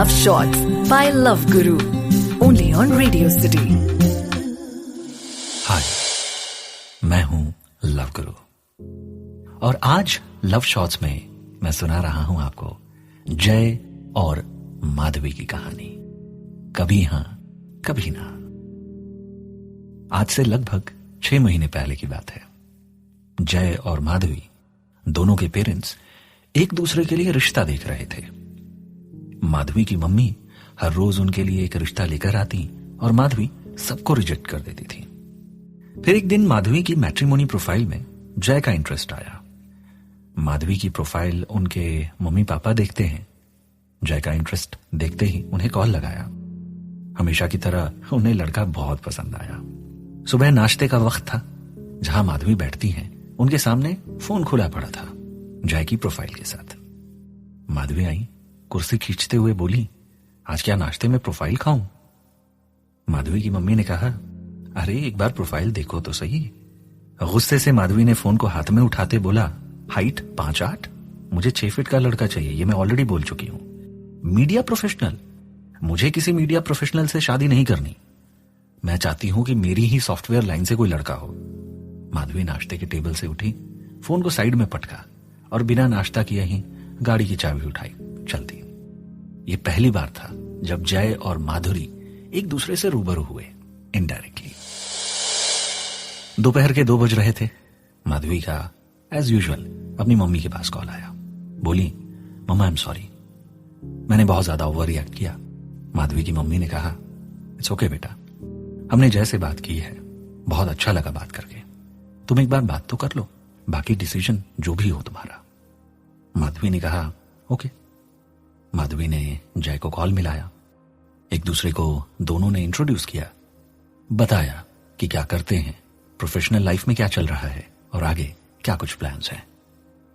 Love Shots by Love Guru. Only on Radio City. हाय, मैं हूं love गुरु और आज लव शॉट्स में मैं सुना रहा हूं आपको जय और माधवी की कहानी। कभी हां कभी ना। आज से लगभग 6 महीने पहले की बात है। जय और माधवी दोनों के पेरेंट्स एक दूसरे के लिए रिश्ता देख रहे थे। माधवी की मम्मी हर रोज उनके लिए एक रिश्ता लेकर आती और माधवी सबको रिजेक्ट कर देती थी। फिर एक दिन माधवी की मैट्रिमोनी प्रोफाइल में जय का इंटरेस्ट आया। माधवी की प्रोफाइल उनके मम्मी पापा देखते हैं। जय का इंटरेस्ट देखते ही उन्हें कॉल लगाया। हमेशा की तरह उन्हें लड़का बहुत पसंद आया। सुबह नाश्ते का वक्त था। जहां माधवी बैठती हैं उनके सामने फोन खुला पड़ा था जय की प्रोफाइल के साथ। माधवी आई, कुर्सी खींचते हुए बोली, आज क्या नाश्ते में प्रोफाइल खाऊं? माधवी की मम्मी ने कहा, अरे एक बार प्रोफाइल देखो तो सही। गुस्से से माधवी ने फोन को हाथ में उठाते बोला, हाइट 5'8", मुझे 6 फीट का लड़का चाहिए, ये मैं ऑलरेडी बोल चुकी हूं। मीडिया प्रोफेशनल, मुझे किसी मीडिया प्रोफेशनल से शादी नहीं करनी। मैं चाहती हूं कि मेरी ही सॉफ्टवेयर लाइन से कोई लड़का हो। माधवी नाश्ते के टेबल से उठी, फोन को साइड में पटका और बिना नाश्ता किए ही गाड़ी की चाबी उठाई, चल दी। ये पहली बार था जब जय और माधुरी एक दूसरे से रूबरू हुए इनडायरेक्टली। दोपहर के 2 बज रहे थे। माधवी का एज यूजुअल अपनी मम्मी के पास कॉल आया। बोली, मम्मा आई एम सॉरी, मैंने बहुत ज्यादा ओवर रिएक्ट किया। माधवी की मम्मी ने कहा, इट्स ओके बेटा, हमने जय से बात की है, बहुत अच्छा लगा बात करके, तुम एक बार बात तो कर लो, बाकी डिसीजन जो भी हो तुम्हारा। माधवी ने कहा, ओके। माधवी ने जय को कॉल मिलाया। एक दूसरे को दोनों ने इंट्रोड्यूस किया, बताया कि क्या करते हैं, प्रोफेशनल लाइफ में क्या चल रहा है और आगे क्या कुछ प्लान्स हैं।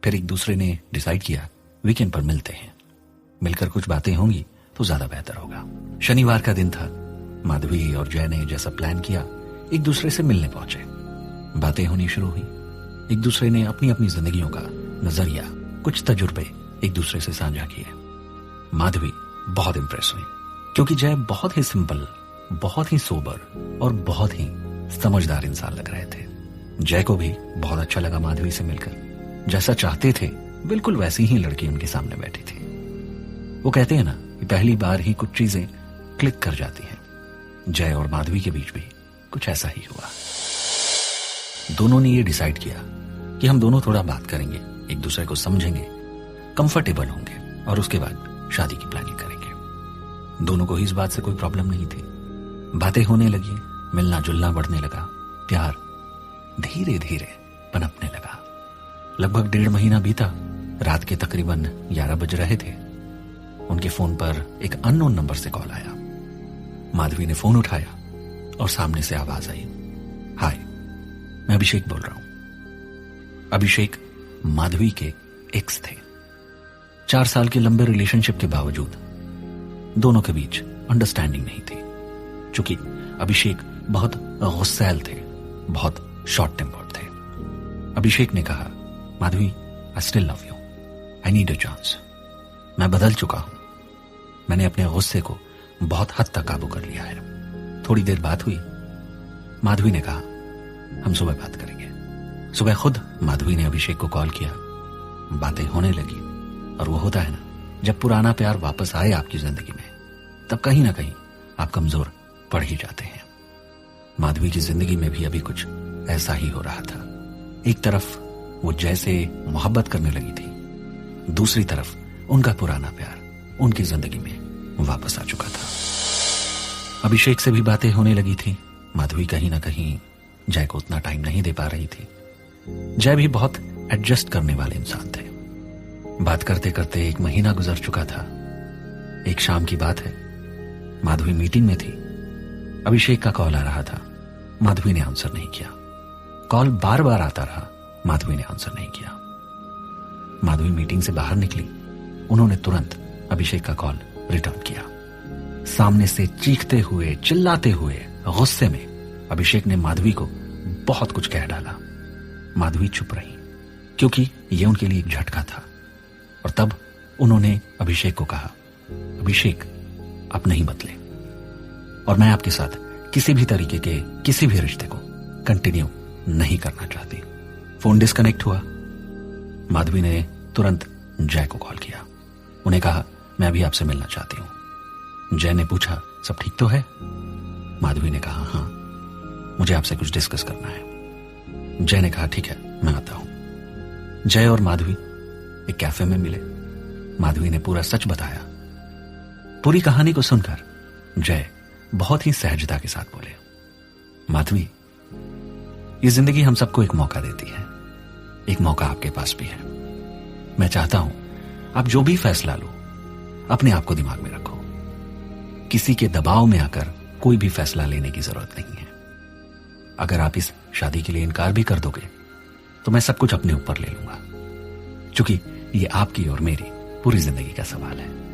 फिर एक दूसरे ने डिसाइड किया वीकेंड पर मिलते हैं, मिलकर कुछ बातें होंगी तो ज्यादा बेहतर होगा। शनिवार का दिन था। माधवी और जय ने जैसा प्लान किया एक दूसरे से मिलने पहुंचे। बातें होनी शुरू हुई। एक दूसरे ने अपनी अपनी जिंदगियों का नजरिया, कुछ तजुर्बे एक दूसरे से साझा किए। माधवी बहुत इंप्रेस हुई क्योंकि जय बहुत ही सिंपल, बहुत ही सोबर और बहुत ही समझदार इंसान लग रहे थे। जय को भी बहुत अच्छा लगा माधवी से मिलकर। जैसा चाहते थे बिल्कुल वैसी ही लड़की उनके सामने बैठी थी। वो कहते हैं ना कि पहली बार ही कुछ चीजें क्लिक कर जाती हैं। जय और माधवी के बीच भी कुछ ऐसा ही हुआ। दोनों ने ये डिसाइड किया कि हम दोनों थोड़ा बात करेंगे, एक दूसरे को समझेंगे, कंफर्टेबल होंगे और उसके बाद शादी की प्लानिंग करेंगे। दोनों को ही इस बात से कोई प्रॉब्लम नहीं थी। बातें होने लगी, मिलना जुलना बढ़ने लगा, प्यार धीरे धीरे पनपने लगा। लगभग 1.5 महीना बीता। रात के तकरीबन 11 बज रहे थे। उनके फोन पर एक अननोन नंबर से कॉल आया। माधवी ने फोन उठाया और सामने से आवाज आई, हाय, मैं अभिषेक बोल रहा हूं। अभिषेक माधवी के एक्स थे। 4 साल के लंबे रिलेशनशिप के बावजूद दोनों के बीच अंडरस्टैंडिंग नहीं थी। चूंकि अभिषेक बहुत गुस्सैल थे, बहुत शॉर्ट टेम्पर्ड थे। अभिषेक ने कहा, Madhavi, I still love you, I need a chance. मैं बदल चुका हूं। मैंने अपने गुस्से को बहुत हद तक काबू कर लिया है। थोड़ी देर बात हुई। माधवी ने कहा, हम सुबह बात करेंगे। सुबह खुद माधवी ने अभिषेक को कॉल किया। बातें होने लगी और वो होता है ना, जब पुराना प्यार वापस आए आपकी जिंदगी में तब कहीं ना कहीं आप कमजोर पड़ ही जाते हैं। माधवी की जिंदगी में भी अभी कुछ ऐसा ही हो रहा था। एक तरफ वो जय से मोहब्बत करने लगी थी, दूसरी तरफ उनका पुराना प्यार उनकी जिंदगी में वापस आ चुका था। अभिषेक से भी बातें होने लगी थी। माधवी कहीं ना कहीं जय को उतना टाइम नहीं दे पा रही थी। जय भी बहुत एडजस्ट करने वाले इंसान थे। बात करते करते 1 महीना गुजर चुका था। एक शाम की बात है, माधवी मीटिंग में थी। अभिषेक का कॉल आ रहा था, माधवी ने आंसर नहीं किया। कॉल बार बार आता रहा, माधवी ने आंसर नहीं किया। माधवी मीटिंग से बाहर निकली। उन्होंने तुरंत अभिषेक का कॉल रिटर्न किया। सामने से चीखते हुए, चिल्लाते हुए, गुस्से में अभिषेक ने माधवी को बहुत कुछ कह डाला। माधवी चुप रही क्योंकि यह उनके लिए एक झटका था। और तब उन्होंने अभिषेक को कहा, अभिषेक, आप नहीं बदले और मैं आपके साथ किसी भी तरीके के किसी भी रिश्ते को कंटिन्यू नहीं करना चाहती। फोन डिस्कनेक्ट हुआ। माधवी ने तुरंत जय को कॉल किया। उन्हें कहा, मैं अभी आपसे मिलना चाहती हूं। जय ने पूछा, सब ठीक तो है? माधवी ने कहा, हाँ, मुझे आपसे कुछ डिस्कस करना है। जय ने कहा, ठीक है, मैं आता हूं। जय और माधवी एक कैफे में मिले। माधवी ने पूरा सच बताया। पूरी कहानी को सुनकर जय बहुत ही सहजता के साथ बोले, माधवी, ये जिंदगी हम सबको एक मौका देती है। एक मौका आपके पास भी है। मैं चाहता हूं आप जो भी फैसला लो अपने आप को दिमाग में रखो। किसी के दबाव में आकर कोई भी फैसला लेने की जरूरत नहीं है। अगर आप इस शादी के लिए इनकार भी कर दोगे तो मैं सब कुछ अपने ऊपर ले लूंगा, क्योंकि ये आपकी और मेरी पूरी जिंदगी का सवाल है।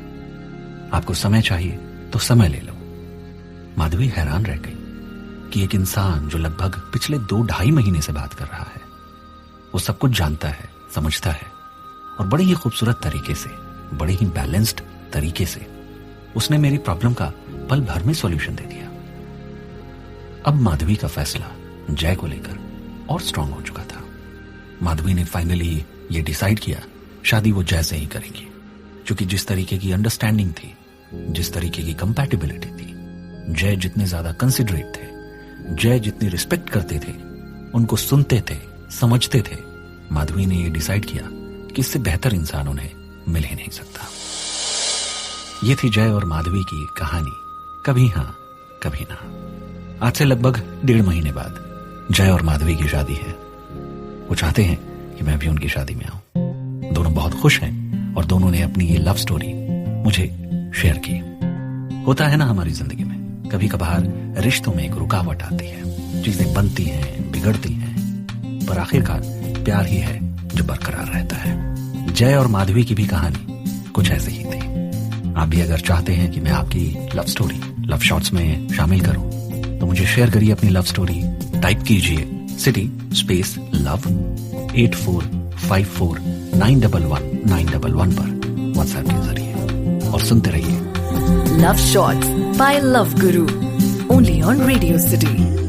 आपको समय चाहिए तो समय ले लो। माधवी हैरान रह गई कि एक इंसान जो लगभग पिछले 2-2.5 महीने से बात कर रहा है, वो सब कुछ जानता है, समझता है और बड़े ही खूबसूरत तरीके से, बड़े ही बैलेंस्ड तरीके से उसने मेरी प्रॉब्लम का पल भर में सॉल्यूशन दे दिया। अब माधवी का फैसला जय को लेकर और स्ट्रांग हो चुका था। माधवी ने फाइनली ये डिसाइड किया, शादी वो जय से ही करेंगी, क्योंकि जिस तरीके की अंडरस्टैंडिंग थी, जिस तरीके की कंपैटिबिलिटी थी, जय जितने ज्यादा कंसिडरेट थे, जय जितनी रिस्पेक्ट करते थे, उनको सुनते थे, समझते थे, माधवी ने ये डिसाइड किया कि इससे बेहतर इंसान उन्हें मिल ही नहीं सकता। ये थी जय और माधवी की कहानी, कभी हां कभी ना। आज से लगभग 1.5 महीने बाद जय और माधवी की शादी है। वो चाहते हैं कि मैं भी उनकी शादी में आऊं। दोनों बहुत खुश हैं और दोनों ने अपनी ये लव स्टोरी मुझे शेयर की। होता है ना हमारी जिंदगी में कभी कभार रिश्तों में एक रुकावट आती है, चीजें बनती हैं, बिगड़ती हैं, पर आखिरकार प्यार ही है जो बरकरार रहता है। जय और माधवी की भी कहानी कुछ ऐसे ही थी। आप भी अगर चाहते हैं कि मैं आपकी लव स्टोरी लव शॉर्ट्स में शामिल करूं तो मुझे शेयर करिए अपनी लव स्टोरी। टाइप कीजिए सिटी स्पेस लव 8454911911 पर व्हाट्सएप के जरिए और सुनते रहिए love shorts bye love Guru only on radio city.